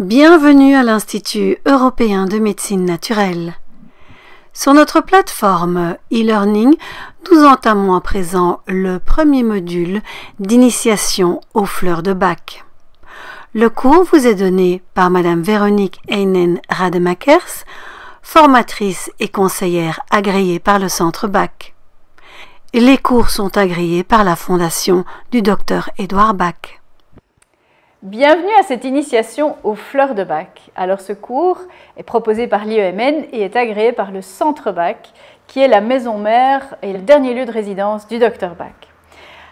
Bienvenue à l'Institut européen de médecine naturelle. Sur notre plateforme e-learning, nous entamons à présent le premier module d'initiation aux fleurs de Bach. Le cours vous est donné par Madame Véronique Heinen Rademakers, formatrice et conseillère agréée par le Centre Bach. Les cours sont agréés par la Fondation du Dr Édouard Bach. Bienvenue à cette initiation aux fleurs de Bach. Alors ce cours est proposé par l'IEMN et est agréé par le Centre Bach, qui est la maison mère et le dernier lieu de résidence du Dr Bach.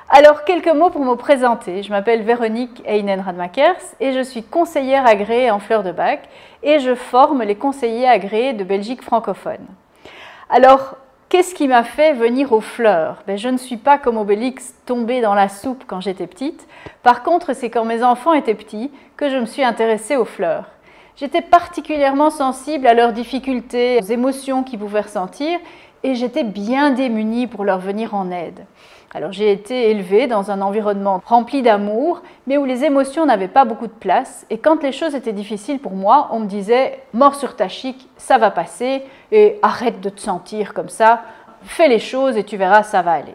Alors quelques mots pour me présenter. Je m'appelle Véronique Heinen Rademakers et je suis conseillère agréée en fleurs de Bach et je forme les conseillers agréés de Belgique francophone. Alors, qu'est-ce qui m'a fait venir aux fleurs? Je ne suis pas comme Obélix tombée dans la soupe quand j'étais petite. Par contre, c'est quand mes enfants étaient petits que je me suis intéressée aux fleurs. J'étais particulièrement sensible à leurs difficultés, aux émotions qu'ils pouvaient ressentir et j'étais bien démunie pour leur venir en aide. Alors j'ai été élevée dans un environnement rempli d'amour, mais où les émotions n'avaient pas beaucoup de place. Et quand les choses étaient difficiles pour moi, on me disait « mors sur ta chic, ça va passer et arrête de te sentir comme ça, fais les choses et tu verras, ça va aller ».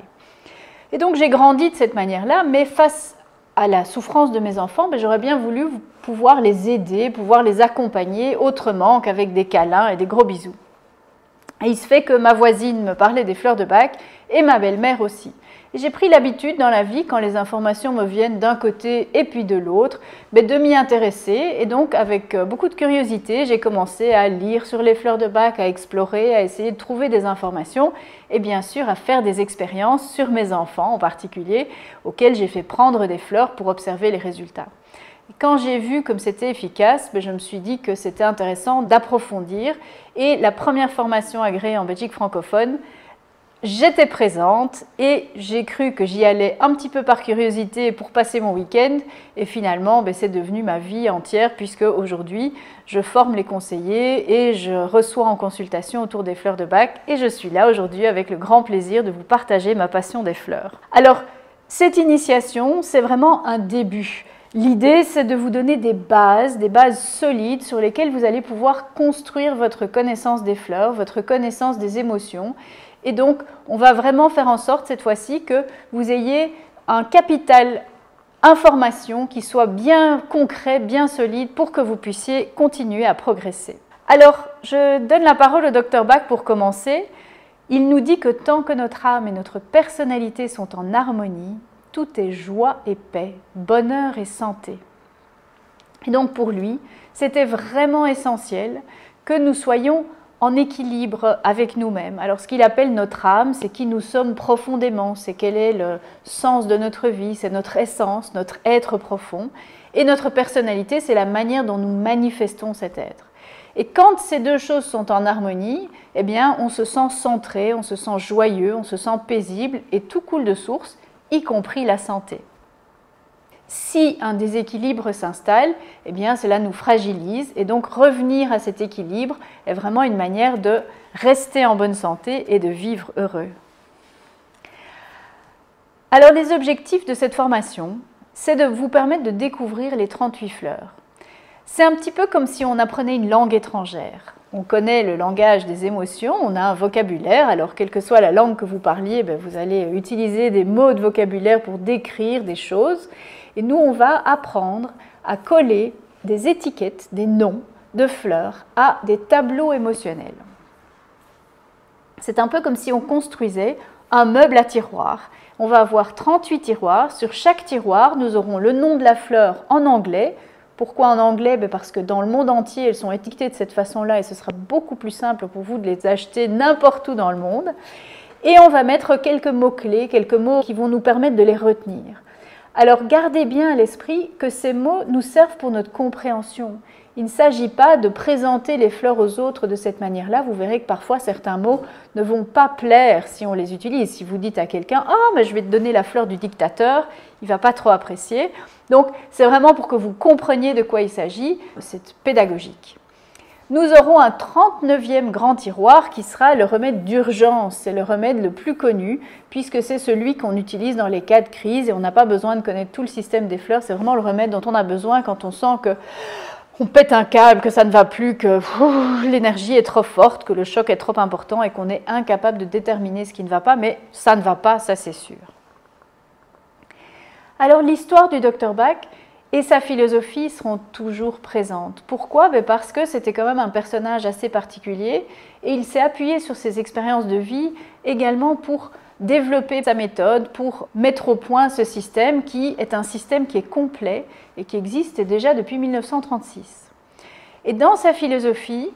Et donc j'ai grandi de cette manière-là, mais face à la souffrance de mes enfants, j'aurais bien voulu pouvoir les aider, pouvoir les accompagner autrement qu'avec des câlins et des gros bisous. Et il se fait que ma voisine me parlait des fleurs de Bach et ma belle-mère aussi. Et j'ai pris l'habitude dans la vie, quand les informations me viennent d'un côté et puis de l'autre, de m'y intéresser. Et donc, avec beaucoup de curiosité, j'ai commencé à lire sur les fleurs de Bach, à explorer, à essayer de trouver des informations et bien sûr à faire des expériences sur mes enfants en particulier, auxquels j'ai fait prendre des fleurs pour observer les résultats. Et quand j'ai vu comme c'était efficace, je me suis dit que c'était intéressant d'approfondir. Et la première formation agréée en Belgique francophone, j'étais présente et j'ai cru que j'y allais un petit peu par curiosité pour passer mon week-end. Et finalement, c'est devenu ma vie entière puisque aujourd'hui, je forme les conseillers et je reçois en consultation autour des fleurs de Bach. Et je suis là aujourd'hui avec le grand plaisir de vous partager ma passion des fleurs. Alors, cette initiation, c'est vraiment un début. L'idée, c'est de vous donner des bases solides sur lesquelles vous allez pouvoir construire votre connaissance des fleurs, votre connaissance des émotions. Et donc, on va vraiment faire en sorte cette fois-ci que vous ayez un capital information qui soit bien concret, bien solide pour que vous puissiez continuer à progresser. Alors, je donne la parole au Dr Bach pour commencer. Il nous dit que tant que notre âme et notre personnalité sont en harmonie, tout est joie et paix, bonheur et santé. Et donc pour lui, c'était vraiment essentiel que nous soyons en équilibre avec nous-mêmes. Alors ce qu'il appelle notre âme, c'est qui nous sommes profondément, c'est quel est le sens de notre vie, c'est notre essence, notre être profond. Et notre personnalité, c'est la manière dont nous manifestons cet être. Et quand ces deux choses sont en harmonie, on se sent centré, on se sent joyeux, on se sent paisible et tout coule de source, y compris la santé. Si un déséquilibre s'installe, cela nous fragilise et donc revenir à cet équilibre est vraiment une manière de rester en bonne santé et de vivre heureux. Alors les objectifs de cette formation, c'est de vous permettre de découvrir les 38 fleurs. C'est un petit peu comme si on apprenait une langue étrangère. On connaît le langage des émotions, on a un vocabulaire, alors quelle que soit la langue que vous parliez, vous allez utiliser des mots de vocabulaire pour décrire des choses. Et nous, on va apprendre à coller des étiquettes, des noms de fleurs à des tableaux émotionnels. C'est un peu comme si on construisait un meuble à tiroirs. On va avoir 38 tiroirs. Sur chaque tiroir, nous aurons le nom de la fleur en anglais. Pourquoi en anglais? Parce que dans le monde entier, elles sont étiquetées de cette façon-là et ce sera beaucoup plus simple pour vous de les acheter n'importe où dans le monde. Et on va mettre quelques mots-clés, quelques mots qui vont nous permettre de les retenir. Alors gardez bien à l'esprit que ces mots nous servent pour notre compréhension. Il ne s'agit pas de présenter les fleurs aux autres de cette manière-là. Vous verrez que parfois certains mots ne vont pas plaire si on les utilise. Si vous dites à quelqu'un « Ah, mais je vais te donner la fleur du dictateur », il ne va pas trop apprécier. Donc c'est vraiment pour que vous compreniez de quoi il s'agit, c'est pédagogique. Nous aurons un 39e grand tiroir qui sera le remède d'urgence. C'est le remède le plus connu puisque c'est celui qu'on utilise dans les cas de crise et on n'a pas besoin de connaître tout le système des fleurs. C'est vraiment le remède dont on a besoin quand on sent que on pète un câble, que ça ne va plus, que l'énergie est trop forte, que le choc est trop important et qu'on est incapable de déterminer ce qui ne va pas, mais ça ne va pas, ça c'est sûr. Alors l'histoire du Dr Bach et sa philosophie seront toujours présentes. Pourquoi? Parce que c'était quand même un personnage assez particulier et il s'est appuyé sur ses expériences de vie également pour développer sa méthode, pour mettre au point ce système qui est un système qui est complet et qui existe déjà depuis 1936. Et dans sa philosophie,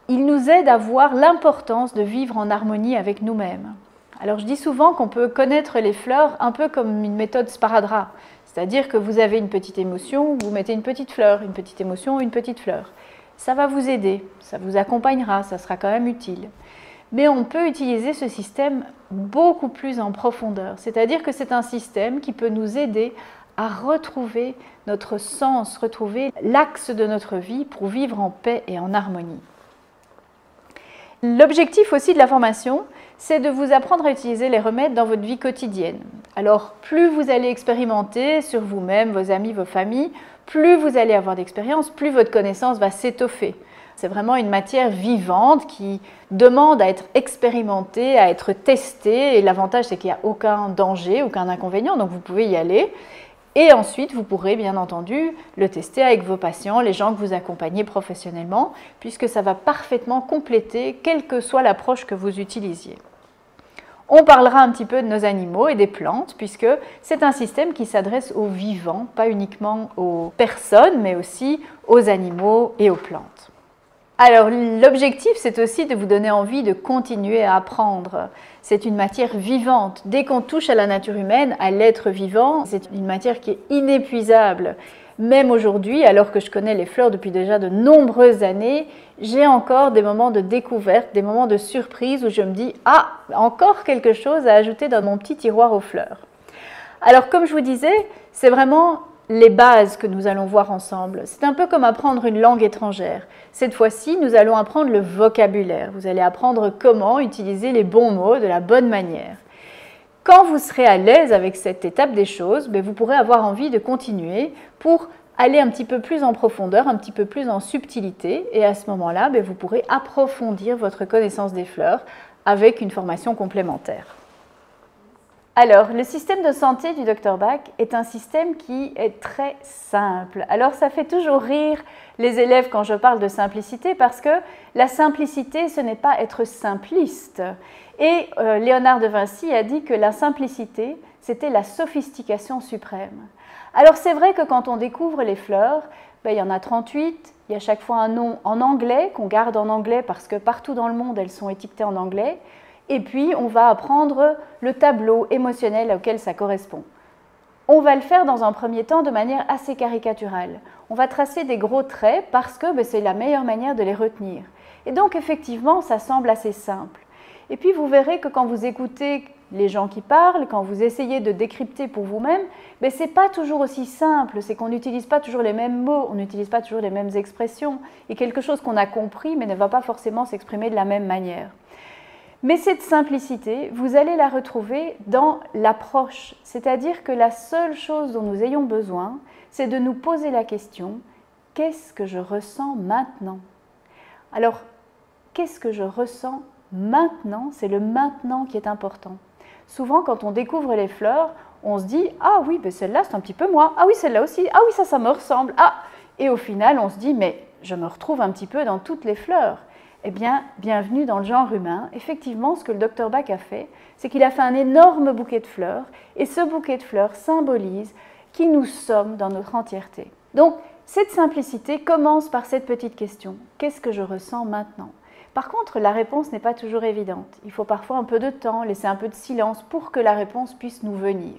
il nous aide à voir l'importance de vivre en harmonie avec nous-mêmes. Alors je dis souvent qu'on peut connaître les fleurs un peu comme une méthode sparadrap, c'est-à-dire que vous avez une petite émotion, vous mettez une petite fleur, une petite émotion, une petite fleur. Ça va vous aider, ça vous accompagnera, ça sera quand même utile. Mais on peut utiliser ce système beaucoup plus en profondeur, c'est-à-dire que c'est un système qui peut nous aider à retrouver notre sens, retrouver l'axe de notre vie pour vivre en paix et en harmonie. L'objectif aussi de la formation, c'est de vous apprendre à utiliser les remèdes dans votre vie quotidienne. Alors, plus vous allez expérimenter sur vous-même, vos amis, vos familles, plus vous allez avoir d'expérience, plus votre connaissance va s'étoffer. C'est vraiment une matière vivante qui demande à être expérimentée, à être testée. Et l'avantage, c'est qu'il n'y a aucun danger, aucun inconvénient, donc vous pouvez y aller. Et ensuite, vous pourrez bien entendu le tester avec vos patients, les gens que vous accompagnez professionnellement, puisque ça va parfaitement compléter quelle que soit l'approche que vous utilisiez. On parlera un petit peu de nos animaux et des plantes, puisque c'est un système qui s'adresse aux vivants, pas uniquement aux personnes, mais aussi aux animaux et aux plantes. Alors, l'objectif, c'est aussi de vous donner envie de continuer à apprendre. C'est une matière vivante. Dès qu'on touche à la nature humaine, à l'être vivant, c'est une matière qui est inépuisable. Même aujourd'hui, alors que je connais les fleurs depuis déjà de nombreuses années, j'ai encore des moments de découverte, des moments de surprise où je me dis « Ah, encore quelque chose à ajouter dans mon petit tiroir aux fleurs ». Alors, comme je vous disais, c'est vraiment les bases que nous allons voir ensemble. C'est un peu comme apprendre une langue étrangère. Cette fois-ci, nous allons apprendre le vocabulaire. Vous allez apprendre comment utiliser les bons mots de la bonne manière. Quand vous serez à l'aise avec cette étape des choses, vous pourrez avoir envie de continuer pour aller un petit peu plus en profondeur, un petit peu plus en subtilité. Et à ce moment-là, vous pourrez approfondir votre connaissance des fleurs avec une formation complémentaire. Alors, le système de santé du Dr Bach est un système qui est très simple. Alors, ça fait toujours rire les élèves quand je parle de simplicité parce que la simplicité, ce n'est pas être simpliste. Et Léonard de Vinci a dit que la simplicité, c'était la sophistication suprême. Alors, c'est vrai que quand on découvre les fleurs, il y en a 38, il y a chaque fois un nom en anglais qu'on garde en anglais parce que partout dans le monde, elles sont étiquetées en anglais. Et puis, on va apprendre le tableau émotionnel auquel ça correspond. On va le faire dans un premier temps de manière assez caricaturale. On va tracer des gros traits parce que c'est la meilleure manière de les retenir. Et donc, effectivement, ça semble assez simple. Et puis, vous verrez que quand vous écoutez les gens qui parlent, quand vous essayez de décrypter pour vous-même, ce n'est pas toujours aussi simple. C'est qu'on n'utilise pas toujours les mêmes mots, on n'utilise pas toujours les mêmes expressions. Et quelque chose qu'on a compris, mais ne va pas forcément s'exprimer de la même manière. Mais cette simplicité, vous allez la retrouver dans l'approche, c'est-à-dire que la seule chose dont nous ayons besoin, c'est de nous poser la question « Qu'est-ce que je ressens maintenant ?» Alors, qu'est-ce que je ressens maintenant? C'est le maintenant qui est important. Souvent, quand on découvre les fleurs, on se dit « Ah oui, celle-là, c'est un petit peu moi. Ah oui, celle-là aussi. Ah oui, ça me ressemble. Ah !» Et au final, on se dit « Mais je me retrouve un petit peu dans toutes les fleurs. » Eh bien, bienvenue dans le genre humain. Effectivement, ce que le Dr Bach a fait, c'est qu'il a fait un énorme bouquet de fleurs, et ce bouquet de fleurs symbolise qui nous sommes dans notre entièreté. Donc, cette simplicité commence par cette petite question. Qu'est-ce que je ressens maintenant? Par contre, la réponse n'est pas toujours évidente. Il faut parfois un peu de temps, laisser un peu de silence pour que la réponse puisse nous venir.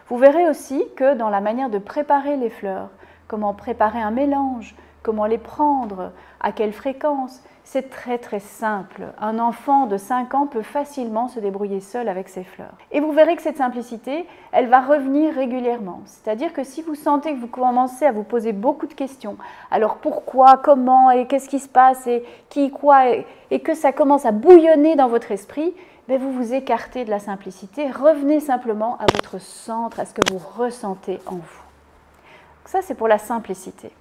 Vous verrez aussi que dans la manière de préparer les fleurs, comment préparer un mélange, comment les prendre, à quelle fréquence, c'est très très simple. Un enfant de 5 ans peut facilement se débrouiller seul avec ses fleurs. Et vous verrez que cette simplicité, elle va revenir régulièrement. C'est-à-dire que si vous sentez que vous commencez à vous poser beaucoup de questions, alors pourquoi, comment, et qu'est-ce qui se passe, et qui, quoi, et que ça commence à bouillonner dans votre esprit, vous vous écartez de la simplicité, revenez simplement à votre centre, à ce que vous ressentez en vous. Donc ça, c'est pour la simplicité.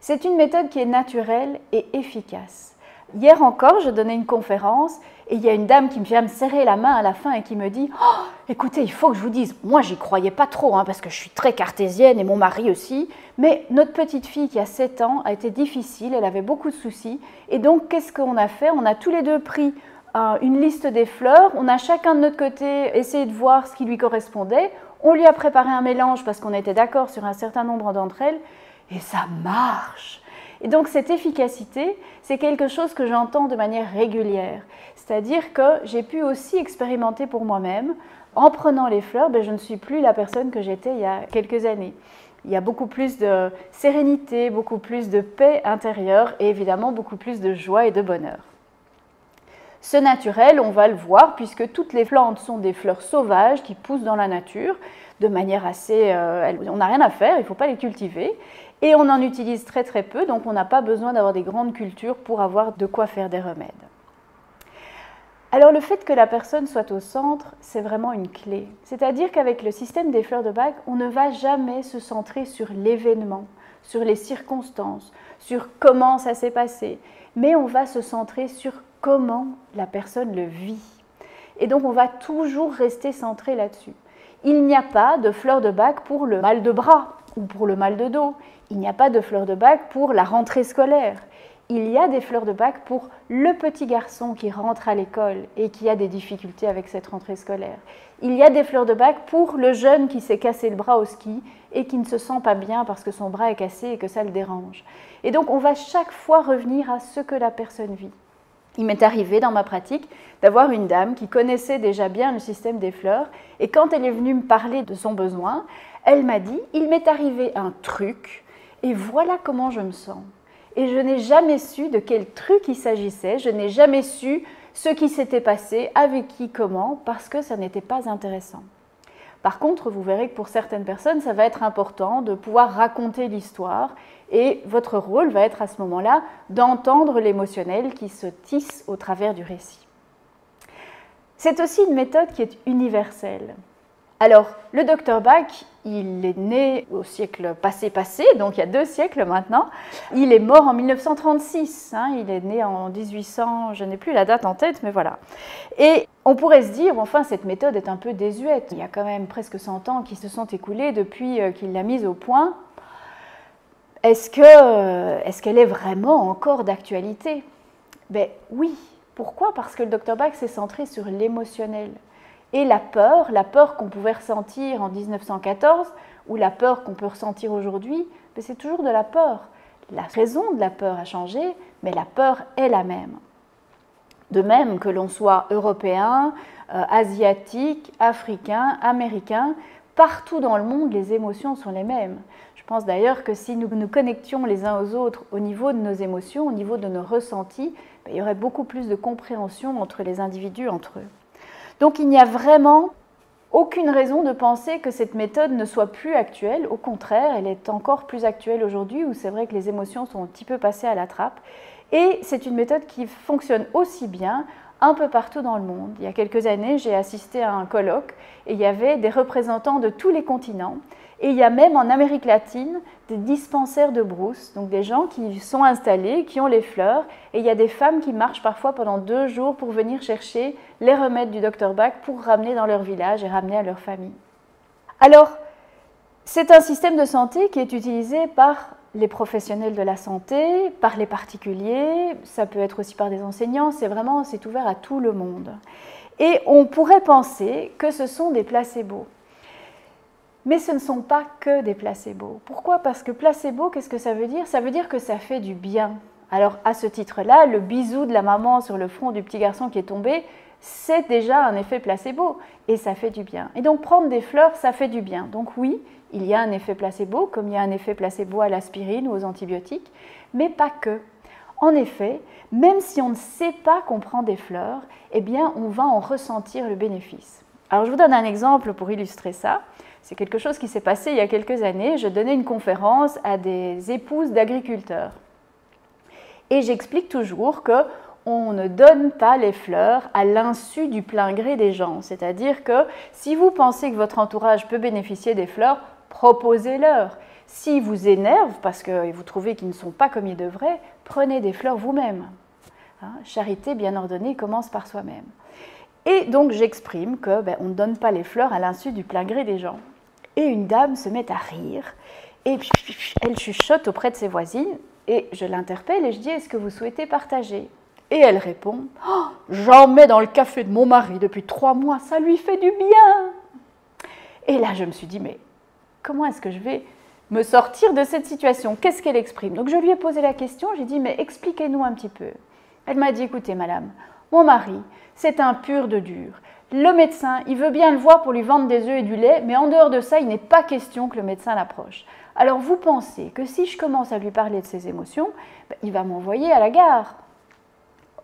C'est une méthode qui est naturelle et efficace. Hier encore, je donnais une conférence et il y a une dame qui vient me serrer la main à la fin et qui me dit « Oh, écoutez, il faut que je vous dise, moi j'y croyais pas trop parce que je suis très cartésienne et mon mari aussi, mais notre petite fille qui a 7 ans a été difficile, elle avait beaucoup de soucis et donc qu'est-ce qu'on a fait? On a tous les deux pris une liste des fleurs, on a chacun de notre côté essayé de voir ce qui lui correspondait, on lui a préparé un mélange parce qu'on était d'accord sur un certain nombre d'entre elles et ça marche. Et donc cette efficacité, c'est quelque chose que j'entends de manière régulière. C'est-à-dire que j'ai pu aussi expérimenter pour moi-même. En prenant les fleurs, je ne suis plus la personne que j'étais il y a quelques années. Il y a beaucoup plus de sérénité, beaucoup plus de paix intérieure et évidemment beaucoup plus de joie et de bonheur. Ce naturel, on va le voir puisque toutes les plantes sont des fleurs sauvages qui poussent dans la nature de manière assez... on n'a rien à faire, il ne faut pas les cultiver. Et on en utilise très très peu, donc on n'a pas besoin d'avoir des grandes cultures pour avoir de quoi faire des remèdes. Alors le fait que la personne soit au centre, c'est vraiment une clé. C'est-à-dire qu'avec le système des fleurs de Bach, on ne va jamais se centrer sur l'événement, sur les circonstances, sur comment ça s'est passé, mais on va se centrer sur comment la personne le vit. Et donc on va toujours rester centré là-dessus. Il n'y a pas de fleurs de Bach pour le mal de bras ou pour le mal de dos. Il n'y a pas de fleurs de Bach pour la rentrée scolaire. Il y a des fleurs de Bach pour le petit garçon qui rentre à l'école et qui a des difficultés avec cette rentrée scolaire. Il y a des fleurs de Bach pour le jeune qui s'est cassé le bras au ski et qui ne se sent pas bien parce que son bras est cassé et que ça le dérange. Et donc on va chaque fois revenir à ce que la personne vit. Il m'est arrivé dans ma pratique d'avoir une dame qui connaissait déjà bien le système des fleurs et quand elle est venue me parler de son besoin, elle m'a dit « Il m'est arrivé un truc et voilà comment je me sens ». Et je n'ai jamais su de quel truc il s'agissait, je n'ai jamais su ce qui s'était passé, avec qui, comment, parce que ça n'était pas intéressant. Par contre, vous verrez que pour certaines personnes, ça va être important de pouvoir raconter l'histoire et votre rôle va être à ce moment-là d'entendre l'émotionnel qui se tisse au travers du récit. C'est aussi une méthode qui est universelle. Alors, le Dr Bach, il est né au siècle passé, donc il y a 2 siècles maintenant. Il est mort en 1936, il est né en 1800, je n'ai plus la date en tête, mais voilà. Et on pourrait se dire, enfin, cette méthode est un peu désuète. Il y a quand même presque 100 ans qui se sont écoulés depuis qu'il l'a mise au point. Est-ce qu'elle est vraiment encore d'actualité? Ben oui. Pourquoi? Parce que le Dr Bach s'est centré sur l'émotionnel. Et la peur qu'on pouvait ressentir en 1914 ou la peur qu'on peut ressentir aujourd'hui, c'est toujours de la peur. La raison de la peur a changé, mais la peur est la même. De même que l'on soit européen, asiatique, africain, américain, partout dans le monde, les émotions sont les mêmes. Je pense d'ailleurs que si nous nous connections les uns aux autres au niveau de nos émotions, au niveau de nos ressentis, il y aurait beaucoup plus de compréhension entre les individus entre eux. Donc il n'y a vraiment aucune raison de penser que cette méthode ne soit plus actuelle. Au contraire, elle est encore plus actuelle aujourd'hui où c'est vrai que les émotions sont un petit peu passées à la trappe. Et c'est une méthode qui fonctionne aussi bien un peu partout dans le monde. Il y a quelques années, j'ai assisté à un colloque et il y avait des représentants de tous les continents. Et il y a même en Amérique latine des dispensaires de brousse, donc des gens qui sont installés, qui ont les fleurs, et il y a des femmes qui marchent parfois pendant 2 jours pour venir chercher les remèdes du Dr Bach pour ramener dans leur village et ramener à leur famille. Alors, c'est un système de santé qui est utilisé par les professionnels de la santé, par les particuliers, ça peut être aussi par des enseignants, c'est ouvert à tout le monde. Et on pourrait penser que ce sont des placebos. Mais ce ne sont pas que des placebos. Pourquoi? Parce que placebo, qu'est-ce que ça veut dire? Ça veut dire que ça fait du bien. Alors, à ce titre-là, le bisou de la maman sur le front du petit garçon qui est tombé, c'est déjà un effet placebo et ça fait du bien. Et donc, prendre des fleurs, ça fait du bien. Donc oui, il y a un effet placebo, comme il y a un effet placebo à l'aspirine ou aux antibiotiques, mais pas que. En effet, même si on ne sait pas qu'on prend des fleurs, eh bien, on va en ressentir le bénéfice. Alors, je vous donne un exemple pour illustrer ça. C'est quelque chose qui s'est passé il y a quelques années. Je donnais une conférence à des épouses d'agriculteurs. Et j'explique toujours qu'on ne donne pas les fleurs à l'insu du plein gré des gens. C'est-à-dire que si vous pensez que votre entourage peut bénéficier des fleurs, proposez-leur. s'ils vous énervent parce que vous trouvez qu'ils ne sont pas comme ils devraient, prenez des fleurs vous-même. Hein, charité bien ordonnée commence par soi-même. Et donc j'exprime que on ne donne pas les fleurs à l'insu du plein gré des gens. Et une dame se met à rire et elle chuchote auprès de ses voisines et je l'interpelle et je dis « Est-ce que vous souhaitez partager ?» Et elle répond oh, « J'en mets dans le café de mon mari depuis 3 mois, ça lui fait du bien !» Et là je me suis dit « Mais comment est-ce que je vais me sortir de cette situation? Qu'est-ce qu'elle exprime ?» Donc je lui ai posé la question, j'ai dit « Mais expliquez-nous un petit peu. » Elle m'a dit « Écoutez madame, mon mari, c'est un pur de dur. Le médecin, il veut bien le voir pour lui vendre des œufs et du lait, mais en dehors de ça, il n'est pas question que le médecin l'approche. Alors vous pensez que si je commence à lui parler de ses émotions, il va m'envoyer à la gare.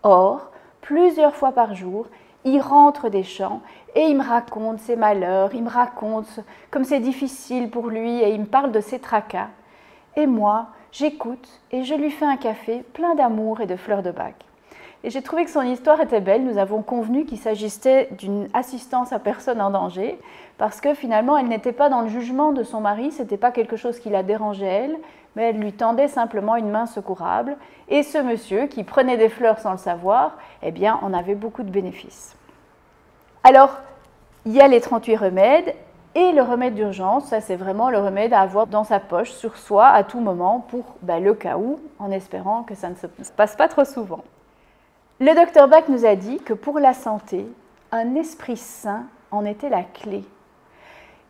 Or, plusieurs fois par jour, il rentre des champs et il me raconte ses malheurs, il me raconte comme c'est difficile pour lui et il me parle de ses tracas. Et moi, j'écoute et je lui fais un café plein d'amour et de fleurs de bac. Et j'ai trouvé que son histoire était belle. Nous avons convenu qu'il s'agissait d'une assistance à personne en danger parce que finalement, elle n'était pas dans le jugement de son mari, ce n'était pas quelque chose qui la dérangeait elle, mais elle lui tendait simplement une main secourable. Et ce monsieur, qui prenait des fleurs sans le savoir, eh bien, en avait beaucoup de bénéfices. Alors, il y a les 38 remèdes et le remède d'urgence, ça c'est vraiment le remède à avoir dans sa poche, sur soi, à tout moment, pour le cas où, en espérant que ça ne se passe pas trop souvent. Le docteur Bach nous a dit que pour la santé, un esprit sain en était la clé.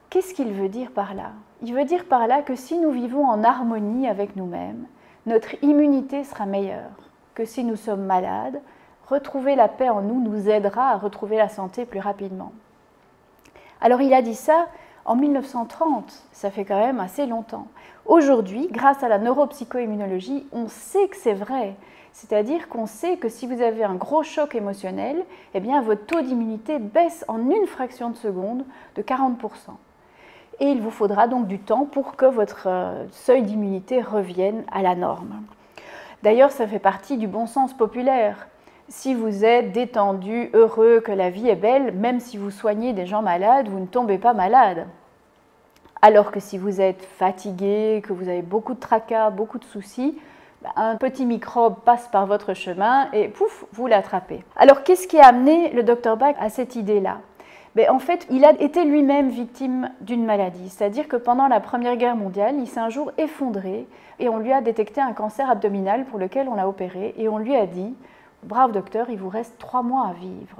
Qu'est-ce qu'il veut dire par là? Il veut dire par là que si nous vivons en harmonie avec nous-mêmes, notre immunité sera meilleure, que si nous sommes malades, retrouver la paix en nous nous aidera à retrouver la santé plus rapidement. Alors il a dit ça en 1930, ça fait quand même assez longtemps. Aujourd'hui, grâce à la neuropsychoimmunologie, on sait que c'est vrai. C'est-à-dire qu'on sait que si vous avez un gros choc émotionnel, eh bien votre taux d'immunité baisse en une fraction de seconde de 40%. Et il vous faudra donc du temps pour que votre seuil d'immunité revienne à la norme. D'ailleurs, ça fait partie du bon sens populaire. Si vous êtes détendu, heureux, que la vie est belle, même si vous soignez des gens malades, vous ne tombez pas malade. Alors que si vous êtes fatigué, que vous avez beaucoup de tracas, beaucoup de soucis, un petit microbe passe par votre chemin et pouf, vous l'attrapez. Alors, qu'est-ce qui a amené le docteur Bach à cette idée-là? En fait, il a été lui-même victime d'une maladie. C'est-à-dire que pendant la Première Guerre mondiale, il s'est un jour effondré et on lui a détecté un cancer abdominal pour lequel on l'a opéré et on lui a dit « Brave docteur, il vous reste 3 mois à vivre ».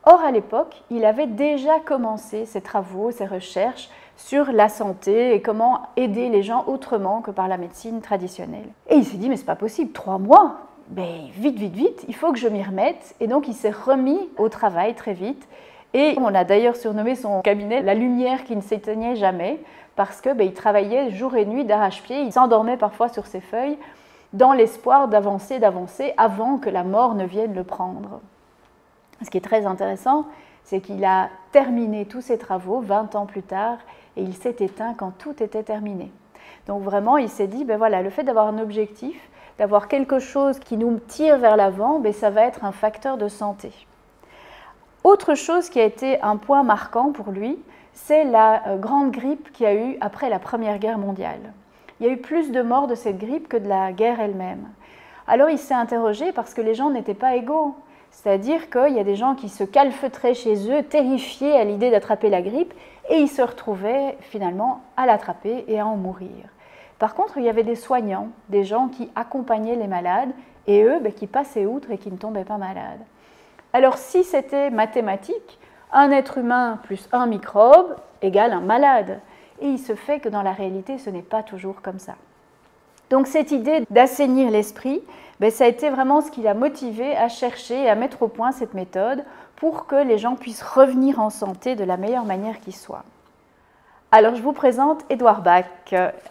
Or, à l'époque, il avait déjà commencé ses travaux, ses recherches sur la santé et comment aider les gens autrement que par la médecine traditionnelle. Et il s'est dit, mais c'est pas possible, 3 mois, vite, vite, vite, il faut que je m'y remette. Et donc, il s'est remis au travail très vite. Et on a d'ailleurs surnommé son cabinet « la lumière qui ne s'éteignait jamais » parce qu'il travaillait jour et nuit d'arrache-pied, il s'endormait parfois sur ses feuilles dans l'espoir d'avancer avant que la mort ne vienne le prendre. Ce qui est très intéressant, c'est qu'il a terminé tous ses travaux 20 ans plus tard et il s'est éteint quand tout était terminé. Donc vraiment, il s'est dit, voilà, le fait d'avoir un objectif, d'avoir quelque chose qui nous tire vers l'avant, ça va être un facteur de santé. Autre chose qui a été un point marquant pour lui, c'est la grande grippe qu'il y a eu après la Première Guerre mondiale. Il y a eu plus de morts de cette grippe que de la guerre elle-même. Alors il s'est interrogé parce que les gens n'étaient pas égaux. C'est-à-dire qu'il y a des gens qui se calfeutraient chez eux, terrifiés à l'idée d'attraper la grippe, et ils se retrouvaient finalement à l'attraper et à en mourir. Par contre, il y avait des soignants, des gens qui accompagnaient les malades, et eux, qui passaient outre et qui ne tombaient pas malades. Alors si c'était mathématique, un être humain plus un microbe égale un malade. Et il se fait que dans la réalité, ce n'est pas toujours comme ça. Donc cette idée d'assainir l'esprit, ça a été vraiment ce qui l'a motivé à chercher et à mettre au point cette méthode pour que les gens puissent revenir en santé de la meilleure manière qui soit. Alors je vous présente Édouard Bach.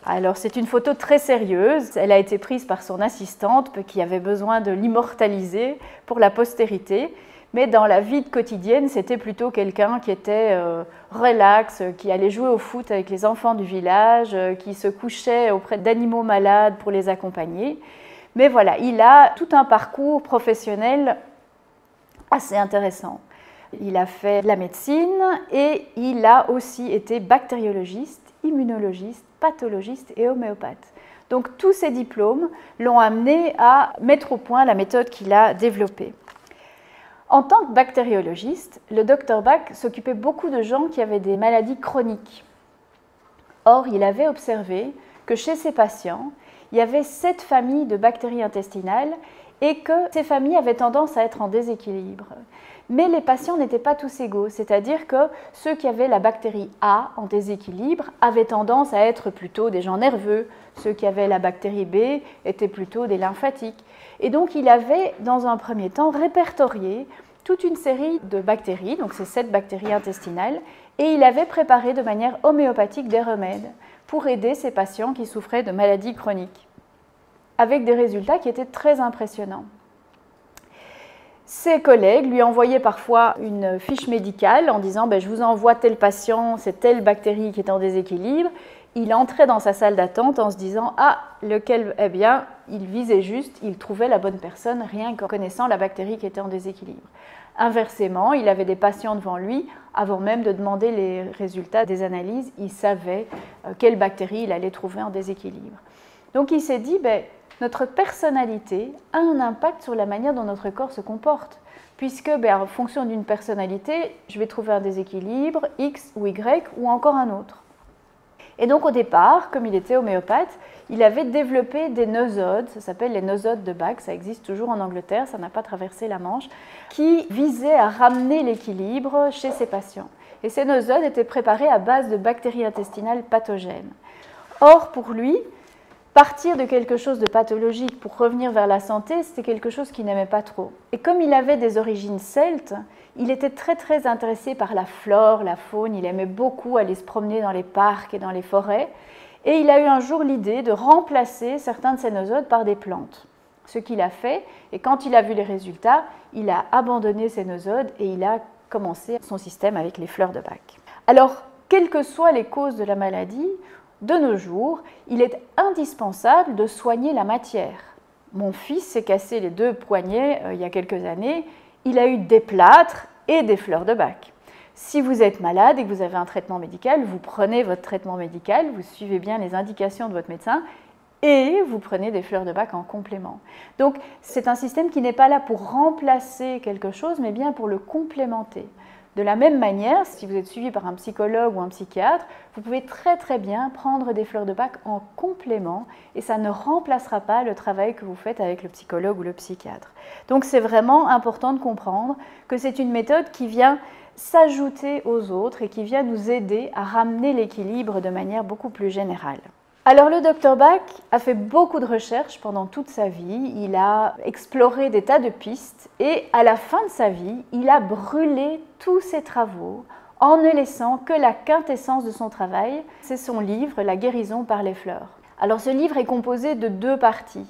Alors c'est une photo très sérieuse, elle a été prise par son assistante qui avait besoin de l'immortaliser pour la postérité. Mais dans la vie quotidienne, c'était plutôt quelqu'un qui était relax, qui allait jouer au foot avec les enfants du village, qui se couchait auprès d'animaux malades pour les accompagner. Mais voilà, il a tout un parcours professionnel assez intéressant. Il a fait de la médecine et il a aussi été bactériologiste, immunologiste pathologiste et homéopathe. Donc tous ces diplômes l'ont amené à mettre au point la méthode qu'il a développée. En tant que bactériologiste, le Dr Bach s'occupait beaucoup de gens qui avaient des maladies chroniques. Or, il avait observé que chez ses patients, il y avait 7 familles de bactéries intestinales et que ces familles avaient tendance à être en déséquilibre. Mais les patients n'étaient pas tous égaux, c'est-à-dire que ceux qui avaient la bactérie A en déséquilibre avaient tendance à être plutôt des gens nerveux, ceux qui avaient la bactérie B étaient plutôt des lymphatiques. Et donc il avait, dans un premier temps, répertorié toute une série de bactéries, donc ces 7 bactéries intestinales, et il avait préparé de manière homéopathique des remèdes pour aider ces patients qui souffraient de maladies chroniques, avec des résultats qui étaient très impressionnants. Ses collègues lui envoyaient parfois une fiche médicale en disant « je vous envoie tel patient, c'est telle bactérie qui est en déséquilibre ». Il entrait dans sa salle d'attente en se disant « Ah, lequel, eh bien, il visait juste, il trouvait la bonne personne rien qu'en connaissant la bactérie qui était en déséquilibre ». Inversement, il avait des patients devant lui, avant même de demander les résultats des analyses, il savait quelle bactérie il allait trouver en déséquilibre. Donc il s'est dit notre personnalité a un impact sur la manière dont notre corps se comporte, puisque en fonction d'une personnalité, je vais trouver un déséquilibre, X ou Y, ou encore un autre. Et donc au départ, comme il était homéopathe, il avait développé des nosodes, ça s'appelle les nosodes de Bach, ça existe toujours en Angleterre, ça n'a pas traversé la Manche, qui visaient à ramener l'équilibre chez ses patients. Et ces nosodes étaient préparés à base de bactéries intestinales pathogènes. Or, pour lui, partir de quelque chose de pathologique pour revenir vers la santé, c'était quelque chose qu'il n'aimait pas trop. Et comme il avait des origines celtes, il était très intéressé par la flore, la faune, il aimait beaucoup aller se promener dans les parcs et dans les forêts. Et il a eu un jour l'idée de remplacer certains de ces nosodes par des plantes. Ce qu'il a fait, et quand il a vu les résultats, il a abandonné ces nosodes et il a commencé son système avec les fleurs de Bach. Alors, quelles que soient les causes de la maladie, de nos jours, il est indispensable de soigner la matière. Mon fils s'est cassé les 2 poignets il y a quelques années, il a eu des plâtres et des fleurs de Bach. Si vous êtes malade et que vous avez un traitement médical, vous prenez votre traitement médical, vous suivez bien les indications de votre médecin et vous prenez des fleurs de Bach en complément. Donc c'est un système qui n'est pas là pour remplacer quelque chose, mais bien pour le complémenter. De la même manière, si vous êtes suivi par un psychologue ou un psychiatre, vous pouvez très bien prendre des fleurs de Bach en complément et ça ne remplacera pas le travail que vous faites avec le psychologue ou le psychiatre. Donc c'est vraiment important de comprendre que c'est une méthode qui vient s'ajouter aux autres et qui vient nous aider à ramener l'équilibre de manière beaucoup plus générale. Alors le Dr Bach a fait beaucoup de recherches pendant toute sa vie, il a exploré des tas de pistes et à la fin de sa vie, il a brûlé tous ses travaux en ne laissant que la quintessence de son travail, c'est son livre « La guérison par les fleurs ». Alors ce livre est composé de 2 parties.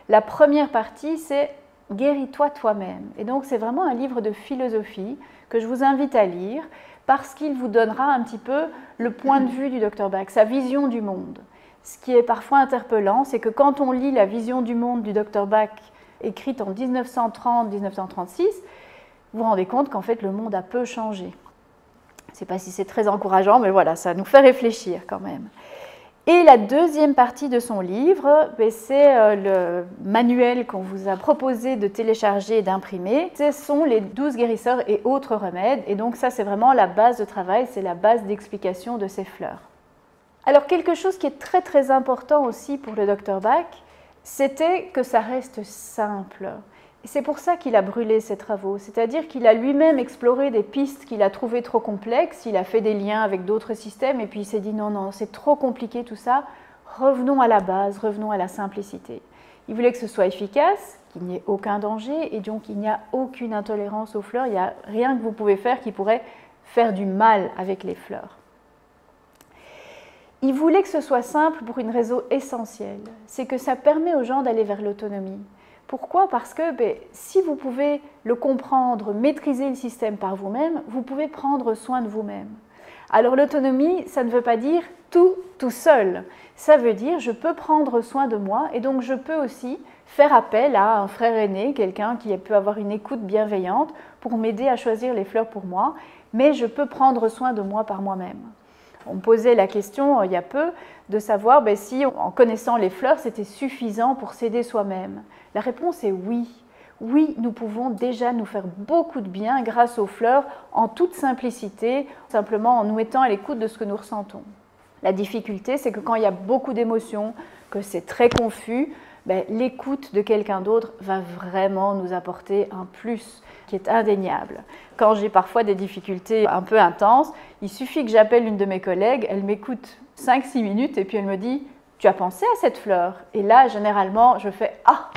La première partie, c'est « Guéris-toi toi-même ». Et donc c'est vraiment un livre de philosophie que je vous invite à lire parce qu'il vous donnera un petit peu le point de vue du Dr Bach, sa vision du monde. Ce qui est parfois interpellant, c'est que quand on lit la vision du monde du Dr Bach écrite en 1930-1936, vous vous rendez compte qu'en fait le monde a peu changé. Je ne sais pas si c'est très encourageant, mais voilà, ça nous fait réfléchir quand même. Et la deuxième partie de son livre, c'est le manuel qu'on vous a proposé de télécharger et d'imprimer. Ce sont les 12 guérisseurs et autres remèdes. Et donc ça, c'est vraiment la base de travail, c'est la base d'explication de ces fleurs. Alors quelque chose qui est très important aussi pour le Dr Bach, c'était que ça reste simple. C'est pour ça qu'il a brûlé ses travaux, c'est-à-dire qu'il a lui-même exploré des pistes qu'il a trouvées trop complexes, il a fait des liens avec d'autres systèmes et puis il s'est dit non, c'est trop compliqué tout ça, revenons à la base, revenons à la simplicité. Il voulait que ce soit efficace, qu'il n'y ait aucun danger et donc il n'y a aucune intolérance aux fleurs, il n'y a rien que vous pouvez faire qui pourrait faire du mal avec les fleurs. Il voulait que ce soit simple pour une raison essentielle, c'est que ça permet aux gens d'aller vers l'autonomie. Pourquoi? Parce que si vous pouvez le comprendre, maîtriser le système par vous-même, vous pouvez prendre soin de vous-même. Alors l'autonomie, ça ne veut pas dire tout seul. Ça veut dire je peux prendre soin de moi et donc je peux aussi faire appel à un frère aîné, quelqu'un qui peut avoir une écoute bienveillante pour m'aider à choisir les fleurs pour moi, mais je peux prendre soin de moi par moi-même. On me posait la question il y a peu de savoir si en connaissant les fleurs, c'était suffisant pour s'aider soi-même. La réponse est oui. Oui, nous pouvons déjà nous faire beaucoup de bien grâce aux fleurs en toute simplicité, simplement en nous mettant à l'écoute de ce que nous ressentons. La difficulté, c'est que quand il y a beaucoup d'émotions, que c'est très confus, l'écoute de quelqu'un d'autre va vraiment nous apporter un plus qui est indéniable. Quand j'ai parfois des difficultés un peu intenses, il suffit que j'appelle une de mes collègues, elle m'écoute 5-6 minutes et puis elle me dit « Tu as pensé à cette fleur ?» Et là, généralement, je fais « Ah,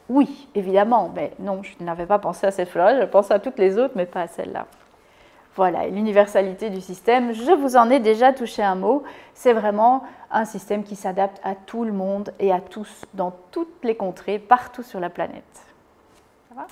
oui, évidemment, mais non, je n'avais pas pensé à cette fleur, je pense à toutes les autres, mais pas à celle-là. » Voilà, l'universalité du système, je vous en ai déjà touché un mot, c'est vraiment un système qui s'adapte à tout le monde et à tous, dans toutes les contrées, partout sur la planète. Ça va ?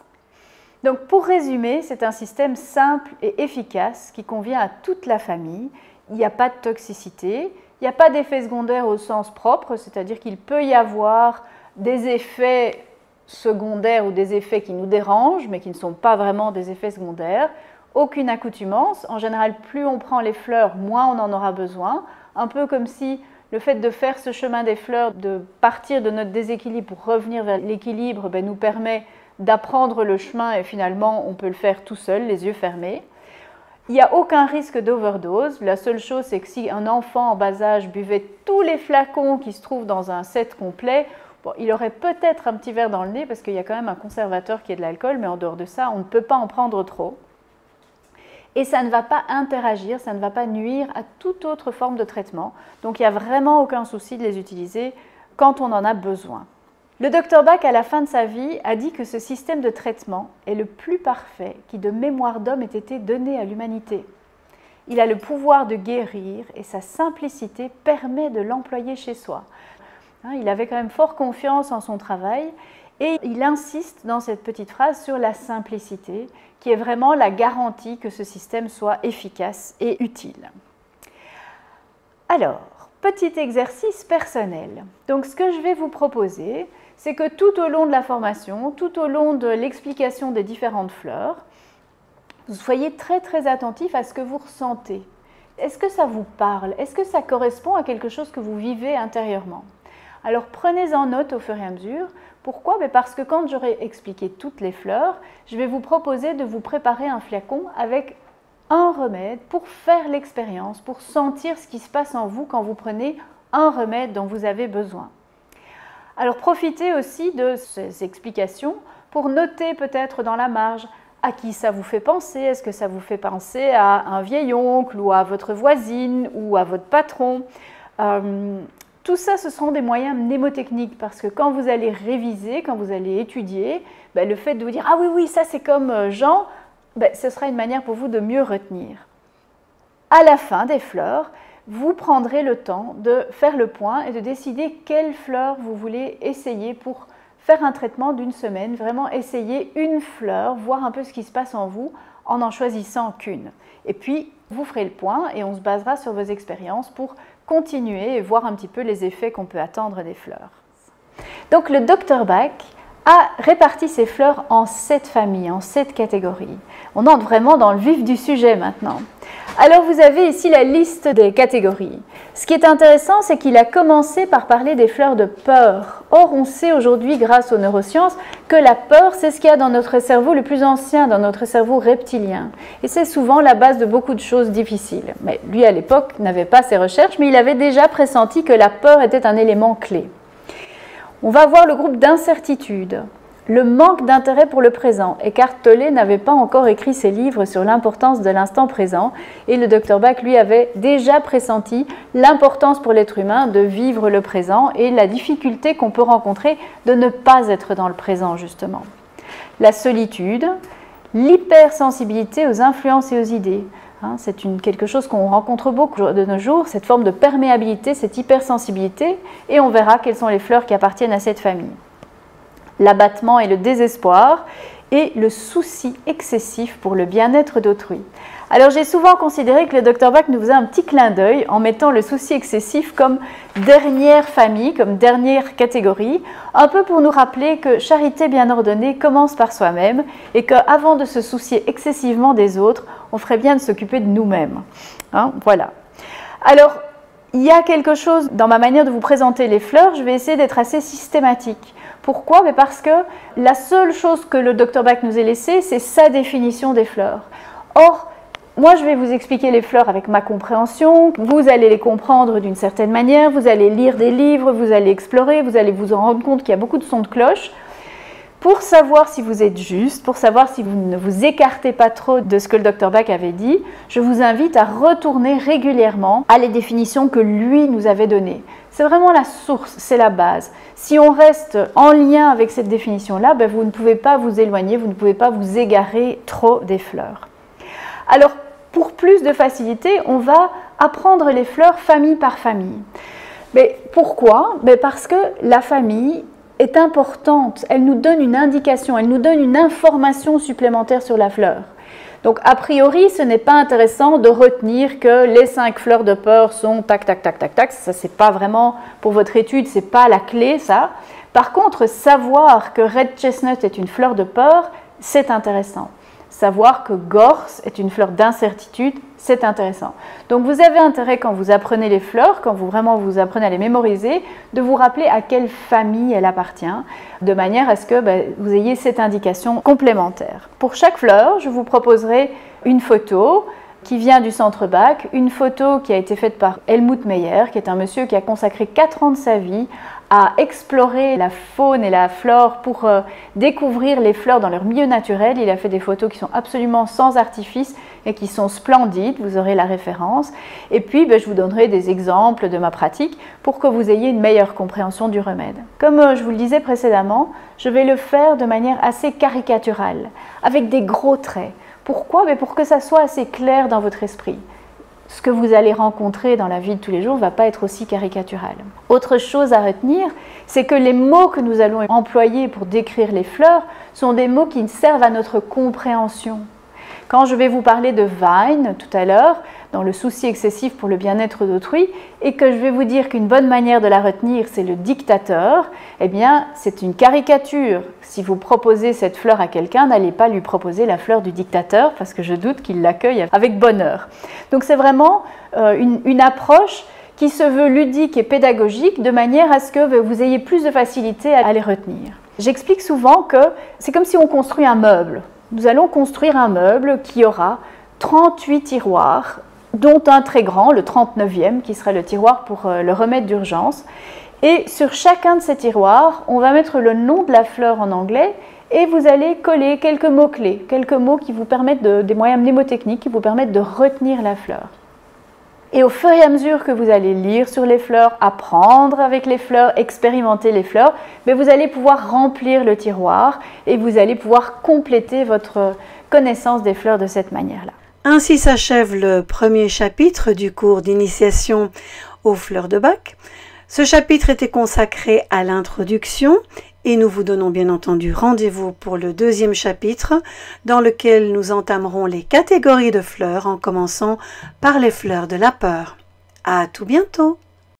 Donc pour résumer, c'est un système simple et efficace qui convient à toute la famille. Il n'y a pas de toxicité, il n'y a pas d'effets secondaires au sens propre, c'est-à-dire qu'il peut y avoir des effets secondaires ou des effets qui nous dérangent, mais qui ne sont pas vraiment des effets secondaires. Aucune accoutumance. En général, plus on prend les fleurs, moins on en aura besoin. Un peu comme si le fait de faire ce chemin des fleurs, de partir de notre déséquilibre pour revenir vers l'équilibre, nous permet d'apprendre le chemin et finalement on peut le faire tout seul, les yeux fermés. Il n'y a aucun risque d'overdose. La seule chose, c'est que si un enfant en bas âge buvait tous les flacons qui se trouvent dans un set complet, il aurait peut-être un petit verre dans le nez parce qu'il y a quand même un conservateur qui est de l'alcool, mais en dehors de ça, on ne peut pas en prendre trop. Et ça ne va pas interagir, ça ne va pas nuire à toute autre forme de traitement. Donc il n'y a vraiment aucun souci de les utiliser quand on en a besoin. Le Dr Bach, à la fin de sa vie, a dit que ce système de traitement est le plus parfait qui, de mémoire d'homme, ait été donné à l'humanité. Il a le pouvoir de guérir et sa simplicité permet de l'employer chez soi. Il avait quand même fort confiance en son travail et il insiste dans cette petite phrase sur la simplicité qui est vraiment la garantie que ce système soit efficace et utile. Alors, petit exercice personnel. Donc ce que je vais vous proposer, c'est que tout au long de la formation, tout au long de l'explication des différentes fleurs, vous soyez très très attentif à ce que vous ressentez. Est-ce que ça vous parle? Est-ce que ça correspond à quelque chose que vous vivez intérieurement? Alors prenez-en note au fur et à mesure. Pourquoi? Parce que quand j'aurai expliqué toutes les fleurs, je vais vous proposer de vous préparer un flacon avec un remède pour faire l'expérience, pour sentir ce qui se passe en vous quand vous prenez un remède dont vous avez besoin. Alors profitez aussi de ces explications pour noter peut-être dans la marge à qui ça vous fait penser. Est-ce que ça vous fait penser à un vieil oncle ou à votre voisine ou à votre patron? Tout ça, ce sont des moyens mnémotechniques parce que quand vous allez réviser, quand vous allez étudier, le fait de vous dire « Ah oui, oui, ça c'est comme Jean », ce sera une manière pour vous de mieux retenir. À la fin des fleurs, vous prendrez le temps de faire le point et de décider quelle fleur vous voulez essayer pour faire un traitement d'une semaine. Vraiment essayer une fleur, voir un peu ce qui se passe en vous en n'en choisissant qu'une. Et puis, vous ferez le point et on se basera sur vos expériences pour continuer et voir un petit peu les effets qu'on peut attendre des fleurs. Donc le Dr Bach a réparti ses fleurs en 7 familles, en 7 catégories. On entre vraiment dans le vif du sujet maintenant. Alors vous avez ici la liste des catégories. Ce qui est intéressant, c'est qu'il a commencé par parler des fleurs de peur. Or, on sait aujourd'hui, grâce aux neurosciences, que la peur, c'est ce qu'il y a dans notre cerveau le plus ancien, dans notre cerveau reptilien. Et c'est souvent la base de beaucoup de choses difficiles. Mais lui, à l'époque, n'avait pas ces recherches, mais il avait déjà pressenti que la peur était un élément clé. On va voir le groupe d'incertitude. Le manque d'intérêt pour le présent. Eckhart Tolle n'avait pas encore écrit ses livres sur l'importance de l'instant présent et le Dr Bach, lui, avait déjà pressenti l'importance pour l'être humain de vivre le présent et la difficulté qu'on peut rencontrer de ne pas être dans le présent, justement. La solitude, l'hypersensibilité aux influences et aux idées. C'est quelque chose qu'on rencontre beaucoup de nos jours, cette forme de perméabilité, cette hypersensibilité, et on verra quelles sont les fleurs qui appartiennent à cette famille. L'abattement et le désespoir et le souci excessif pour le bien-être d'autrui. Alors j'ai souvent considéré que le Dr Bach nous faisait un petit clin d'œil en mettant le souci excessif comme dernière famille, comme dernière catégorie, un peu pour nous rappeler que charité bien ordonnée commence par soi-même et qu'avant de se soucier excessivement des autres, on ferait bien de s'occuper de nous-mêmes. Voilà. Alors, il y a quelque chose dans ma manière de vous présenter les fleurs, je vais essayer d'être assez systématique. Pourquoi? Parce que la seule chose que le Dr Bach nous ait laissée, c'est sa définition des fleurs. Or, moi, je vais vous expliquer les fleurs avec ma compréhension, vous allez les comprendre d'une certaine manière, vous allez lire des livres, vous allez explorer, vous allez vous en rendre compte qu'il y a beaucoup de sons de cloche. Pour savoir si vous êtes juste, pour savoir si vous ne vous écartez pas trop de ce que le Dr Bach avait dit, je vous invite à retourner régulièrement à les définitions que lui nous avait données. C'est vraiment la source, c'est la base. Si on reste en lien avec cette définition-là, vous ne pouvez pas vous éloigner, vous ne pouvez pas vous égarer trop des fleurs. Alors, pour plus de facilité, on va apprendre les fleurs famille par famille. Mais pourquoi? Parce que la famille est importante, elle nous donne une indication, elle nous donne une information supplémentaire sur la fleur. Donc, a priori, ce n'est pas intéressant de retenir que les 5 fleurs de peur sont tac, tac, tac, tac, tac. Ça, c'est pas vraiment, pour votre étude, c'est pas la clé, ça. Par contre, savoir que Red Chestnut est une fleur de peur, c'est intéressant. Savoir que Gorse est une fleur d'incertitude, c'est intéressant. Donc vous avez intérêt quand vous apprenez les fleurs, quand vous apprenez à les mémoriser, de vous rappeler à quelle famille elle appartient, de manière à ce que vous ayez cette indication complémentaire. Pour chaque fleur, je vous proposerai une photo qui vient du Centre Bach, une photo qui a été faite par Helmut Meyer, qui est un monsieur qui a consacré 4 ans de sa vie à explorer la faune et la flore pour découvrir les fleurs dans leur milieu naturel. Il a fait des photos qui sont absolument sans artifice et qui sont splendides, vous aurez la référence. Et puis, je vous donnerai des exemples de ma pratique pour que vous ayez une meilleure compréhension du remède. Comme je vous le disais précédemment, je vais le faire de manière assez caricaturale, avec des gros traits. Pourquoi? Pour que ça soit assez clair dans votre esprit. Ce que vous allez rencontrer dans la vie de tous les jours ne va pas être aussi caricatural. Autre chose à retenir, c'est que les mots que nous allons employer pour décrire les fleurs sont des mots qui servent à notre compréhension. Quand je vais vous parler de vine tout à l'heure, dans le souci excessif pour le bien-être d'autrui, et que je vais vous dire qu'une bonne manière de la retenir, c'est le dictateur, eh bien, c'est une caricature. Si vous proposez cette fleur à quelqu'un, n'allez pas lui proposer la fleur du dictateur, parce que je doute qu'il l'accueille avec bonheur. Donc, c'est vraiment une approche qui se veut ludique et pédagogique, de manière à ce que vous ayez plus de facilité à les retenir. J'explique souvent que c'est comme si on construit un meuble. Nous allons construire un meuble qui aura 38 tiroirs, dont un très grand, le 39e, qui sera le tiroir pour le remède d'urgence. Et sur chacun de ces tiroirs, on va mettre le nom de la fleur en anglais et vous allez coller quelques mots-clés, quelques mots qui vous permettent des moyens mnémotechniques qui vous permettent de retenir la fleur. Et au fur et à mesure que vous allez lire sur les fleurs, apprendre avec les fleurs, expérimenter les fleurs, vous allez pouvoir remplir le tiroir et vous allez pouvoir compléter votre connaissance des fleurs de cette manière-là. Ainsi s'achève le premier chapitre du cours d'initiation aux fleurs de Bach. Ce chapitre était consacré à l'introduction et nous vous donnons bien entendu rendez-vous pour le deuxième chapitre dans lequel nous entamerons les catégories de fleurs en commençant par les fleurs de la peur. À tout bientôt!